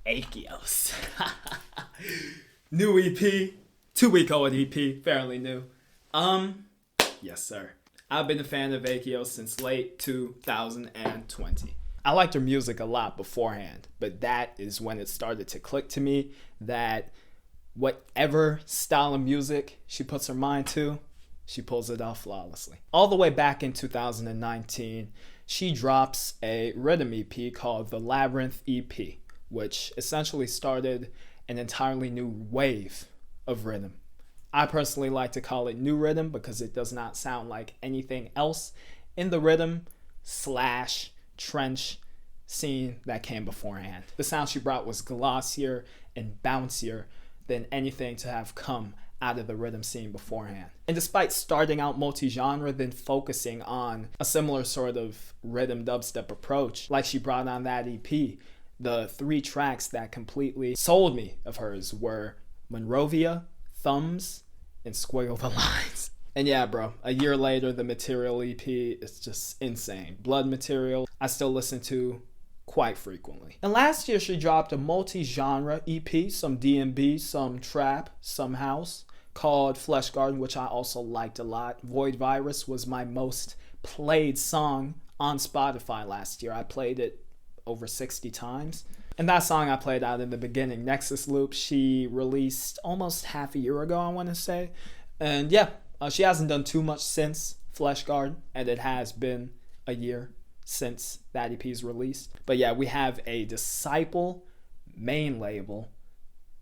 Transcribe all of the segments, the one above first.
Akeos. New EP, 2-week-old EP, fairly new. Yes sir. I've been a fan of Akeos since late 2020. I liked her music a lot beforehand, but that is when it started to click to me that whatever style of music she puts her mind to, she pulls it off flawlessly. All the way back in 2019, she drops a riddim EP called the Labyrinth EP, which essentially started an entirely new wave of riddim. I personally like to call it new riddim because it does not sound like anything else in the riddim / trench scene that came beforehand. The sound she brought was glossier and bouncier than anything to have come out of the riddim scene beforehand. And despite starting out multi-genre, then focusing on a similar sort of riddim dubstep approach, like she brought on that EP, the 3 tracks that completely sold me of hers were Monrovia, Thumbs, and Squiggle the Lines. And yeah, bro, a year later, the Material EP is just insane. Blood Material, I still listen to quite frequently. And last year, she dropped a multi-genre EP, some D&B, some trap, some house, called Flesh Garden, which I also liked a lot. Void Virus was my most played song on Spotify last year. I played it over 60 times. And that song I played out in the beginning, Nexus Loop, she released almost half a year ago, I want to say. And yeah, she hasn't done too much since Flesh Garden, and it has been a year since that EP's released. But yeah, we have a Disciple main label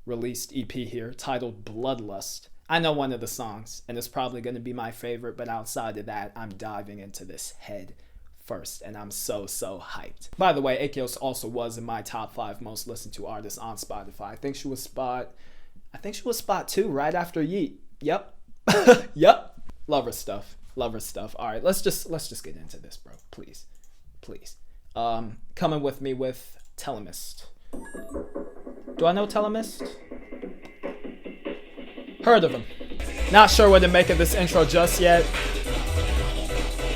released EP here titled Bloodlust. I know one of the songs, and it's probably going to be my favorite, but outside of that, I'm diving into this head first, and I'm so hyped. By the way, Akeos also was in my top 5 most listened to artists on Spotify. I think she was spot 2 right after Yeet. Yep. Yep. Love her stuff. All right, let's just get into this, bro. Please. Coming with me with Telemist. Do I know Telemist? Heard of him. Not sure what to make of this intro just yet.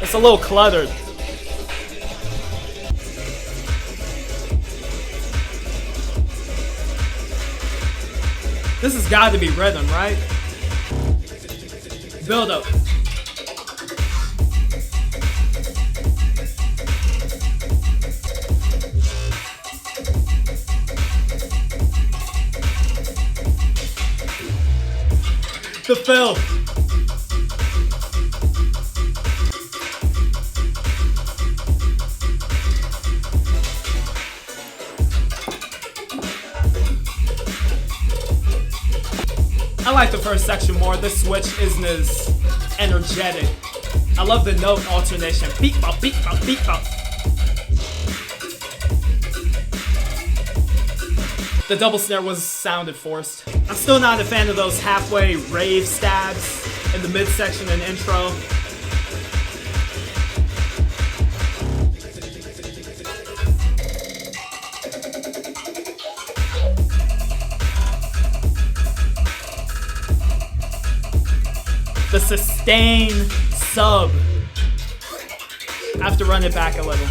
It's a little cluttered. This has got to be riddim, right? Build up. The fill. I like the first section more. This switch isn't as energetic. I love the note alternation. Beep bop, beep bop, beep bop. The double snare sounded forced. I'm still not a fan of those halfway rave stabs in the midsection and intro. The sustain sub. I have to run it back a little.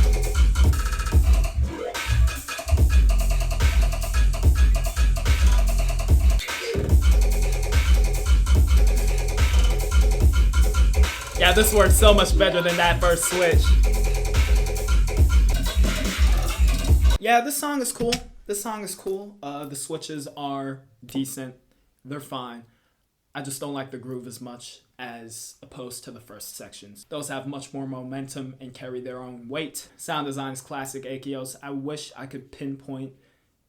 Yeah, this works so much better than that first switch. Yeah, this song is cool. The switches are decent. They're fine. I just don't like the groove as much as opposed to the first sections. Those have much more momentum and carry their own weight. Sound design is classic Akeos. I wish I could pinpoint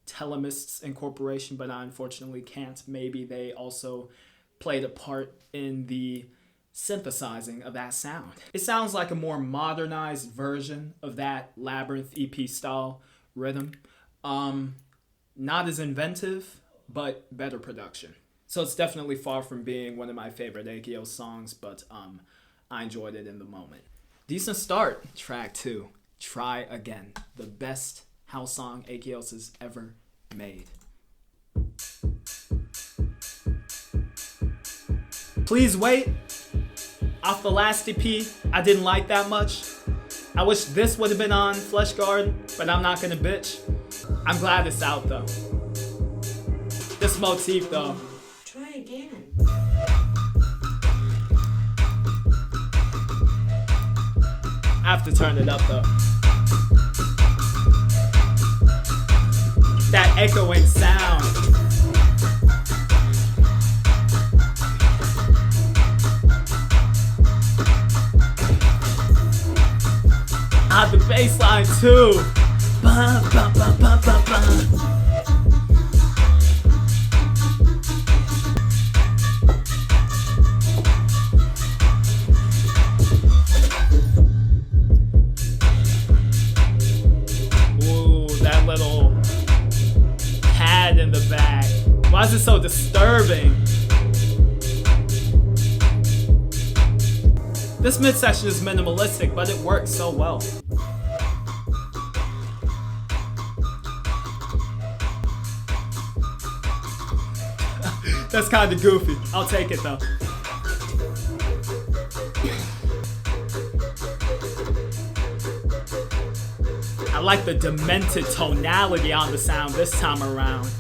Telemist's incorporation, but I unfortunately can't. Maybe they also played a part in the synthesizing of that sound. It sounds like a more modernized version of that Labyrinth EP style riddim. Not as inventive, but better production. So it's definitely far from being one of my favorite Akeos songs, but I enjoyed it in the moment. Decent start. Track 2, Try Again, the best house song Akeos has ever made. Please Wait, off the last EP, I didn't like that much. I wish this would have been on Flesh Garden, but I'm not gonna bitch. I'm glad it's out though. This motif though. Try again. I have to turn it up though. That echoing sound. The bass line too. Ba, ba, ba, ba, ba, ba. Ooh, that little pad in the back. Why is it so disturbing? This midsection is minimalistic, but it works so well. That's kind of goofy. I'll take it though. I like the demented tonality on the sound this time around.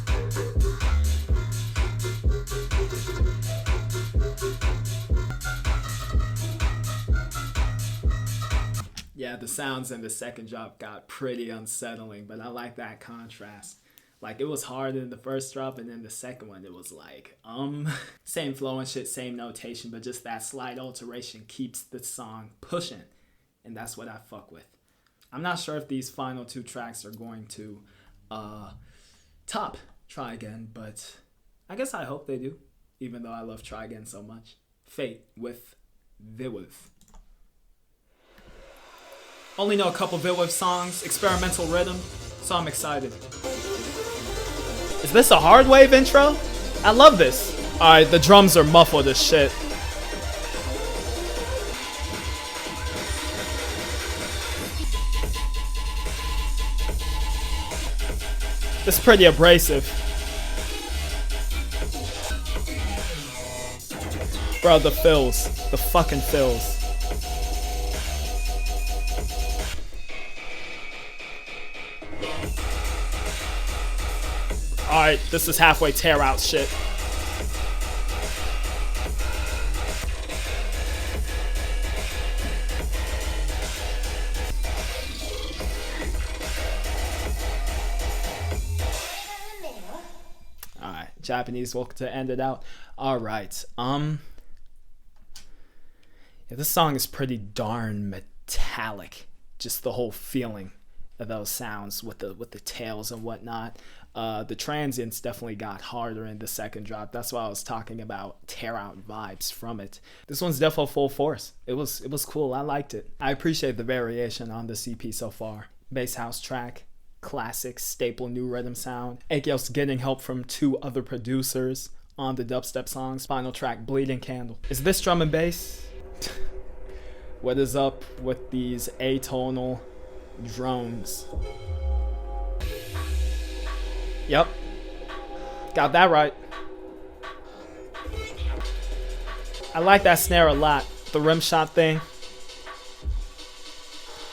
Yeah, the sounds in the second drop got pretty unsettling, but I like that contrast. Like, it was hard in the first drop, and then the second one, it was like, same flow and shit, same notation, but just that slight alteration keeps the song pushing, and that's what I fuck with. I'm not sure if these final 2 tracks are going to top Try Again, but I guess I hope they do, even though I love Try Again so much. Fate with viwiv. Only know a couple viwiv songs, experimental rhythm, so I'm excited. Is this a hard wave intro? I love this. Alright, the drums are muffled as shit. This is pretty abrasive. Bro, the fills. The fucking fills. Alright, this is halfway tear out shit. Alright, Japanese vocal to end it out. Alright, yeah, this song is pretty darn metallic. Just the whole feeling of those sounds with the tails and whatnot. The transients definitely got harder in the second drop. That's why I was talking about tear out vibes from it. This one's definitely full force. It was cool. I liked it. I appreciate the variation on the CP so far. Bass house track, classic staple new rhythm sound. Akeos getting help from 2 other producers on the dubstep songs. Final track, Bleeding Candle. Is this drum and bass? What is up with these atonal drones? Yep. Got that right. I like that snare a lot. The rim shot thing.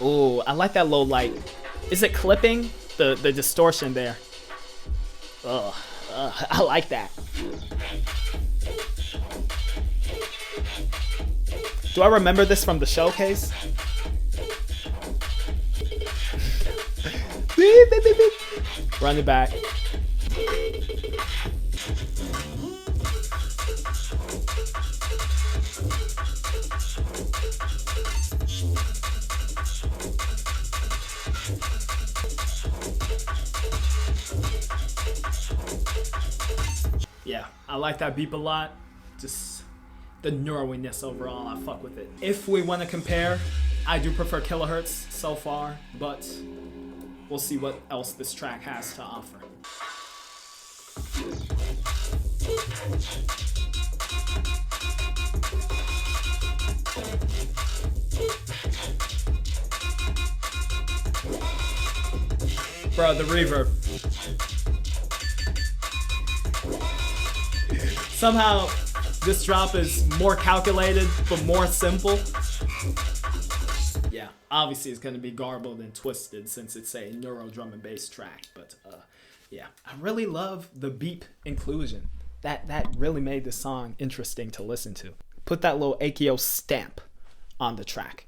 Ooh, I like that low light. Is it clipping? The distortion there. Ugh, I like that. Do I remember this from the showcase? Beep, beep, beep, beep. Run it back. Yeah, I like that beep a lot. Just the neurowiness overall, I fuck with it. If we want to compare, I do prefer kilohertz so far, but we'll see what else this track has to offer. Bro, the reverb. Somehow, this drop is more calculated, but more simple. Yeah, obviously it's gonna be garbled and twisted since it's a neuro drum and bass track, but yeah, I really love the beep inclusion. That really made the song interesting to listen to. Put that little Akeos stamp on the track.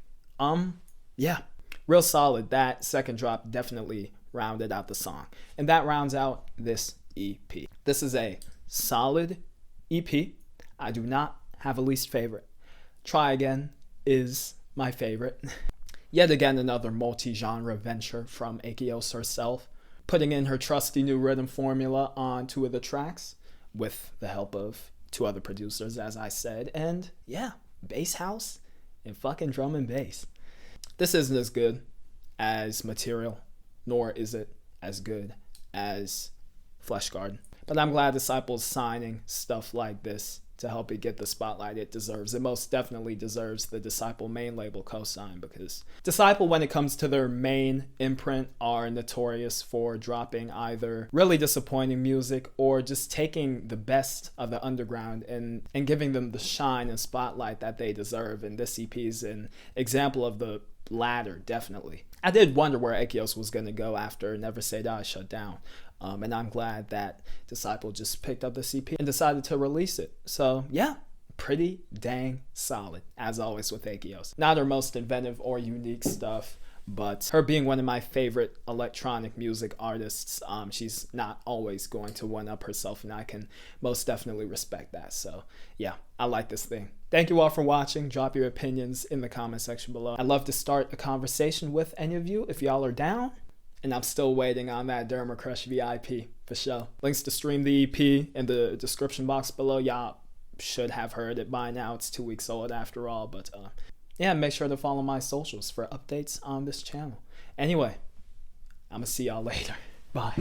Yeah, real solid. That second drop definitely rounded out the song, and that rounds out this EP. This is a solid EP. I do not have a least favorite. Try Again is my favorite. Yet again, another multi-genre venture from Akeos herself, putting in her trusty new rhythm formula on 2 of the tracks with the help of 2 other producers, as I said. And yeah, bass house and fucking drum and bass. This isn't as good as Material, nor is it as good as Flesh Garden. But I'm glad Disciple's signing stuff like this to help it get the spotlight it deserves. It most definitely deserves the Disciple main label cosign, because Disciple, when it comes to their main imprint, are notorious for dropping either really disappointing music or just taking the best of the underground and giving them the shine and spotlight that they deserve. And this EP is an example of the latter, definitely. I did wonder where Akeos was going to go after Never Say Die shut down. And I'm glad that Disciple just picked up the CP and decided to release it. So yeah, pretty dang solid, as always with Akeos. Not her most inventive or unique stuff, but her being one of my favorite electronic music artists, she's not always going to one-up herself, and I can most definitely respect that. So yeah, I like this thing. Thank you all for watching. Drop your opinions in the comment section below. I'd love to start a conversation with any of you if y'all are down. And I'm still waiting on that Derma Crush VIP for sure. Links to stream the EP in the description box below. Y'all should have heard it by now. It's 2 weeks old after all. But yeah, make sure to follow my socials for updates on this channel. Anyway, I'm going to see y'all later. Bye.